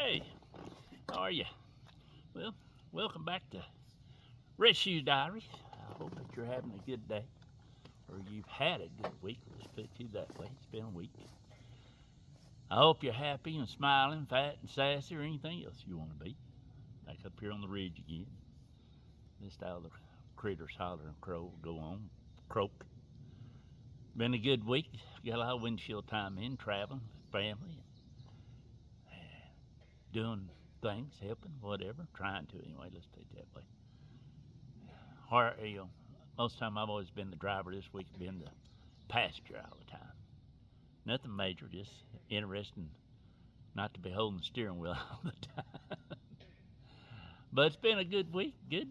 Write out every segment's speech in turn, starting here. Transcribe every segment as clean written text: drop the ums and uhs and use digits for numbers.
Hey, how are you? Well, welcome back to Rescue Diaries. I hope that you're having a good day, or you've had a good week. Let's put it to you that way. It's been a week. I hope you're happy and smiling, fat and sassy, or anything else you want to be. Back up here on the ridge again. Just all the critters holler and go on, croak. Been a good week. Got a lot of windshield time in, traveling, family, doing things, helping, whatever. Trying to anyway. Let's put it that way. Most of the time I've always been the driver. This week been the passenger all the time. Nothing major, just interesting not to be holding the steering wheel all the time. But it's been a good week, good,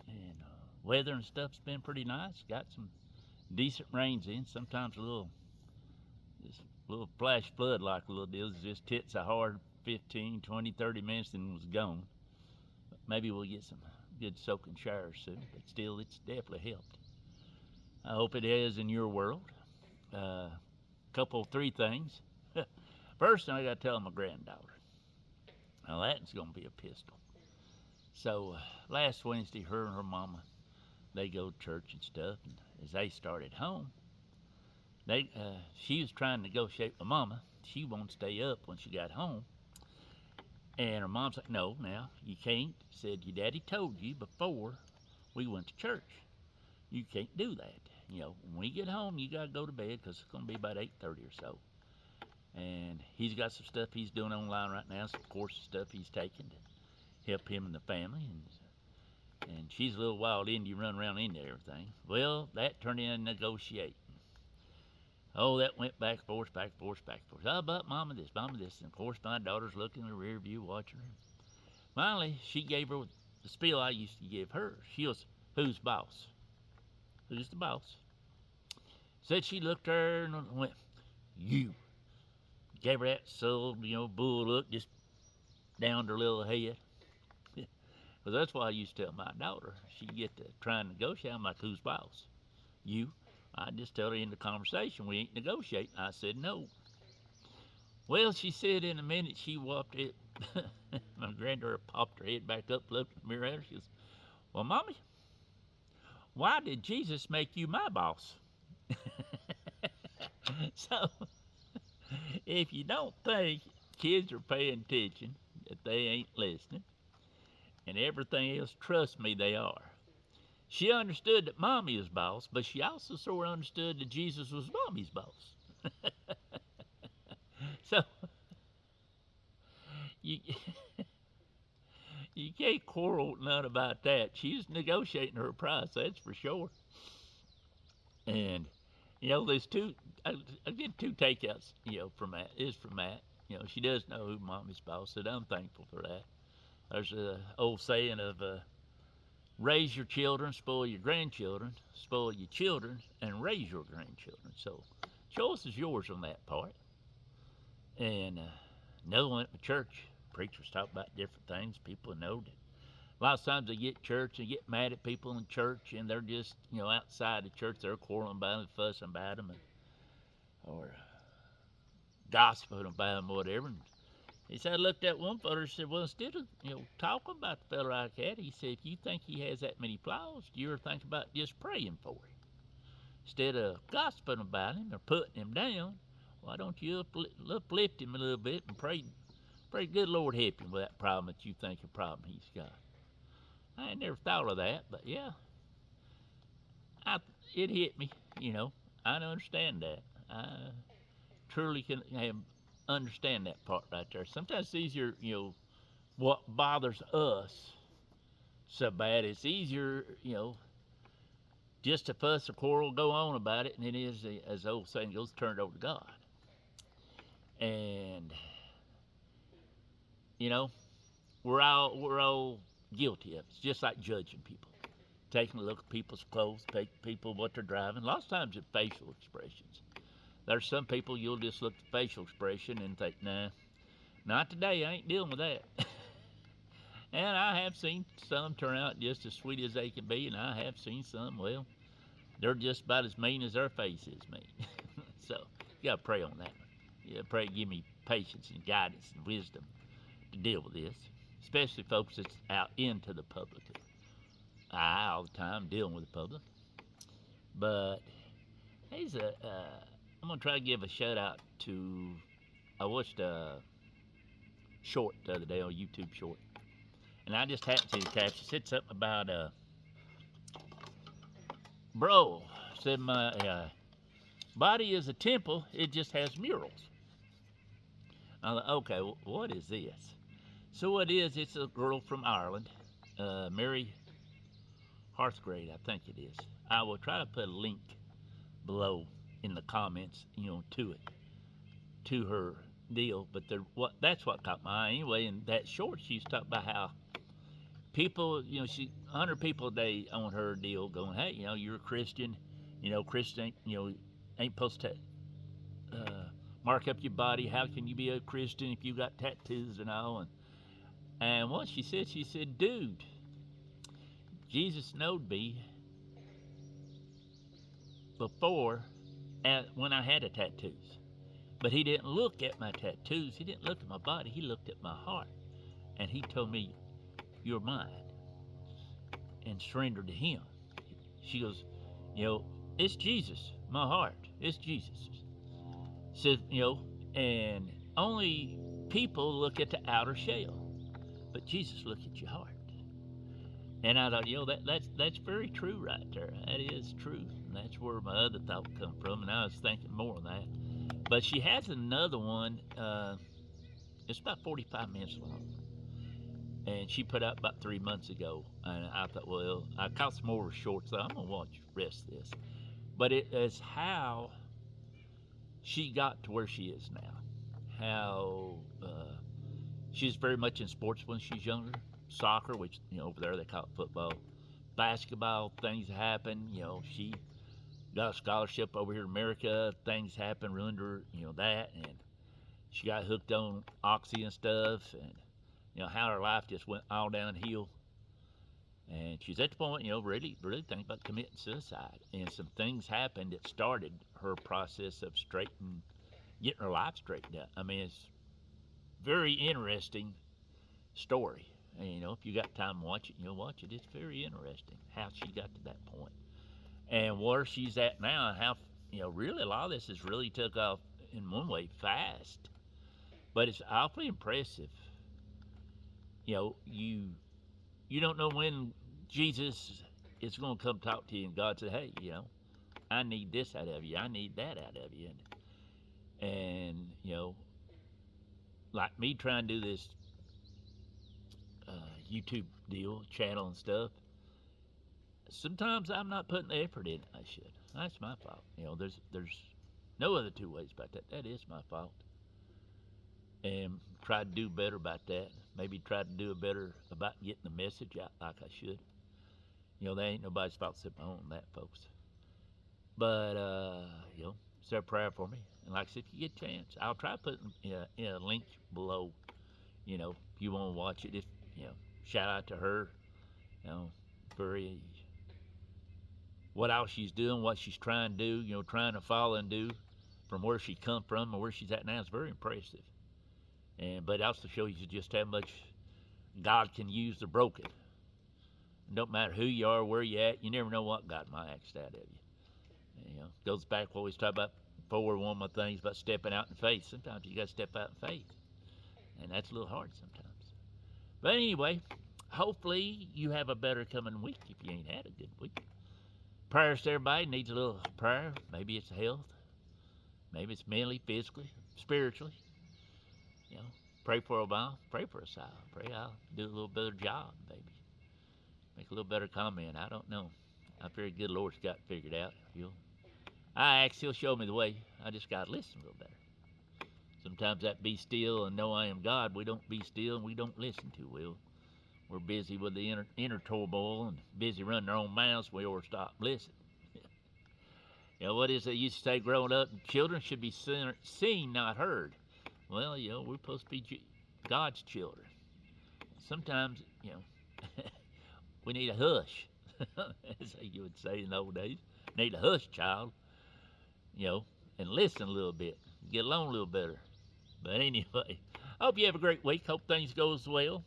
and weather and stuff's been pretty nice. Got some decent rains in. Sometimes just a little flash flood like little deals. Just hits a hard 15, 20, 30 minutes and was gone. But maybe we'll get some good soaking showers soon. But still, it's definitely helped. I hope it has in your world. Three things. First, I got to tell my granddaughter. Now that's gonna be a pistol. So last Wednesday, her and her mama, they go to church and stuff. And as they started home, she was trying to negotiate with mama. She won't stay up when she got home. And her mom's like, no, now you can't. Said your daddy told you before we went to church. You can't do that. When we get home, you gotta go to bed because it's gonna be about 8:30 or so. And he's got some stuff he's doing online right now. Some course stuff he's taking to help him and the family. And she's a little wild Indian, run around into everything. Well, that turned into negotiating. Oh, that went back and forth, back and forth, back and forth. How about mama this, mama this? And of course, my daughter's looking in the rear view, watching her. Finally, she gave her the spiel I used to give her. She was, who's boss? Who's the boss? Said she looked at her and went, you. Gave her that bull look just down her little head. Well, that's why I used to tell my daughter. She'd get to try and negotiate. I'm like, who's boss? You. I just tell her in the conversation, we ain't negotiating. I said, no. Well, she said in a minute she walked it. My granddaughter popped her head back up, looked in the mirror at her. She goes, well, Mommy, why did Jesus make you my boss? So, if you don't think kids are paying attention, that they ain't listening, and everything else, trust me, they are. She understood that Mommy is boss, but she also sort of understood that Jesus was Mommy's boss. So, you, you can't quarrel none about that. She's negotiating her price, that's for sure. And there's I did two takeouts, from Matt. Is from Matt. She does know who Mommy's boss, and I'm thankful for that. There's an old saying of raise your children, spoil your grandchildren, spoil your children, and raise your grandchildren. So, choice is yours on that part. And another one at my church, preachers talk about different things. People know that a lot of times they get church and get mad at people in church, and they're just outside the church, they're quarreling about them, fussing about them, or gossiping about them, whatever. And he said, I looked at one fellow and said, well, instead of talking about the fellow like that, he said, if you think he has that many flaws, do you ever think about just praying for him? Instead of gossiping about him or putting him down, why don't you uplift him a little bit and pray, good Lord help him with that problem that you think a problem he's got. I ain't never thought of that, but yeah, it hit me. I understand that. I truly can understand that part right there. Sometimes it's easier, what bothers us so bad. It's easier, just to fuss or quarrel, go on about it, and it is, as the old saying goes, turn it over to God. And we're all guilty of it. It's just like judging people, taking a look at people's clothes, people what they're driving. Lots of times it's facial expressions. There's some people you'll just look at the facial expression and think, nah, not today. I ain't dealing with that. And I have seen some turn out just as sweet as they can be, and I have seen some, well, they're just about as mean as their face is mean. So you gotta pray on that one. Yeah, pray, give me patience and guidance and wisdom to deal with this, especially folks that's out into the public. I all the time dealing with the public, but here's a. I'm gonna try to give a shout out to. I watched a short the other day on YouTube short, and I just happened to see the caption. It said something about bro said my body is a temple. It just has murals. I thought, okay, what is this? So what it is? It's a girl from Ireland, Mary Hearthgrade, I think it is. I will try to put a link below in the comments, to it, to her deal. But that's what caught my eye anyway. In that short, she's talking about how people, 100 people a day on her deal going, hey, you're a Christian, Christian, ain't supposed to mark up your body. How can you be a Christian if you got tattoos and all? And what she said, dude, Jesus knowed me before when I had the tattoos. But he didn't look at my tattoos. He didn't look at my body. He looked at my heart. And he told me, you're mine. And surrendered to him. She goes, it's Jesus, my heart. It's Jesus. Says, and only people look at the outer shell. But Jesus looked at your heart. And I thought, that's very true right there. That is true. And that's where my other thought come from. And I was thinking more of that. But she has another one. It's about 45 minutes long. And she put out about 3 months ago. And I thought, well, I caught some more shorts, so I'm going to watch the rest of this. But it is how she got to where she is now. How she's very much in sports when she's younger. Soccer, which, over there they call it football. Basketball, things happen. She got a scholarship over here in America. Things happen, ruined her, that. And she got hooked on Oxy and stuff. And, how her life just went all downhill. And she's at the point, really thinking about committing suicide. And some things happened that started her process of getting her life straightened out. I mean, it's very interesting story. And, if you got time to watch it, you'll watch it. It's very interesting how she got to that point. And where she's at now, and how, really a lot of this has really took off in one way fast. But it's awfully impressive. You don't know when Jesus is going to come talk to you, and God said, hey, I need this out of you. I need that out of you. And like me trying to do this YouTube deal, channel and stuff, sometimes I'm not putting the effort in I should. That's my fault. There's no other two ways about that. That is my fault. And try to do better about that. Maybe try to do better about getting the message out like I should. There ain't nobody's fault except my own that, folks. But, say a prayer for me. And like I said, if you get a chance, I'll try to put a link below. If you want to watch it, just, shout out to her. Very, what else she's doing, what she's trying to do, trying to follow and do from where she come from and where she's at now is very impressive. But it also shows you just how much God can use the broken. It don't matter who you are, where you at, you never know what God might ask out of you. Goes back to what we was talking about before. One of my things about stepping out in faith. Sometimes you got to step out in faith, and that's a little hard sometimes. But anyway, hopefully you have a better coming week if you ain't had a good week. Prayers to everybody. Needs a little prayer. Maybe it's health. Maybe it's mentally, physically, spiritually. Pray for a while. Pray for a while. Pray I'll do a little better job, maybe. Make a little better comment. I don't know. I figure good Lord's got it figured out. He'll show me the way. I just got to listen a little better. Sometimes that be still and know I am God. We don't be still and we don't listen too well. We're busy with the inner turmoil and busy running our own mouths. We overstop listening. What is it used to say growing up? Children should be seen, not heard. Well, we're supposed to be God's children. Sometimes, we need a hush, as you would say in the old days. Need a hush, child, and listen a little bit. Get along a little better. But anyway, I hope you have a great week. Hope things goes well.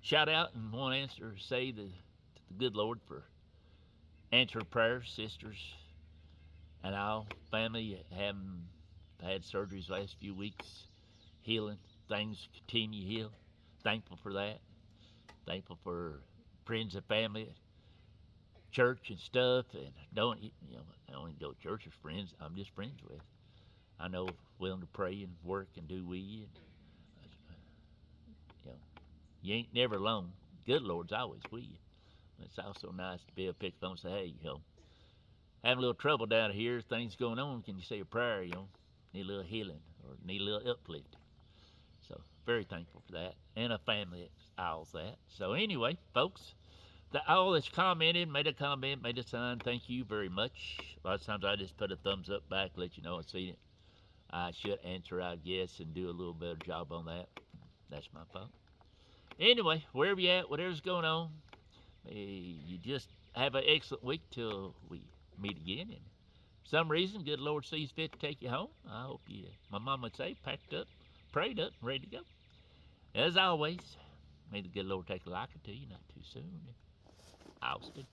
Shout out and want to say to the good Lord for answered prayers, sisters, and our family having had surgeries last few weeks, healing. Things continue to heal. Thankful for that. Thankful for friends and family, church and stuff, and I don't even go to church with friends. I'm just friends with. I know willing to pray and work and do we, and you know, you ain't never alone. Good Lord's always with you. It's also nice to be able to pick the phone and say, hey, having a little trouble down here, things going on. Can you say a prayer? Need a little healing or need a little uplifting. So very thankful for that, and a family that allows that. So anyway, folks, all that's commented, made a comment, made a sign, thank you very much. A lot of times I just put a thumbs up back, let you know I seen it. I should answer, I guess, and do a little better job on that. That's my fault. Anyway, wherever you at, whatever's going on, you just have an excellent week till we meet again. And for some reason, good Lord sees fit to take you home. I hope you, my mom would say, packed up, prayed up, and ready to go. As always, may the good Lord take a liking to you, not too soon. I'll speak.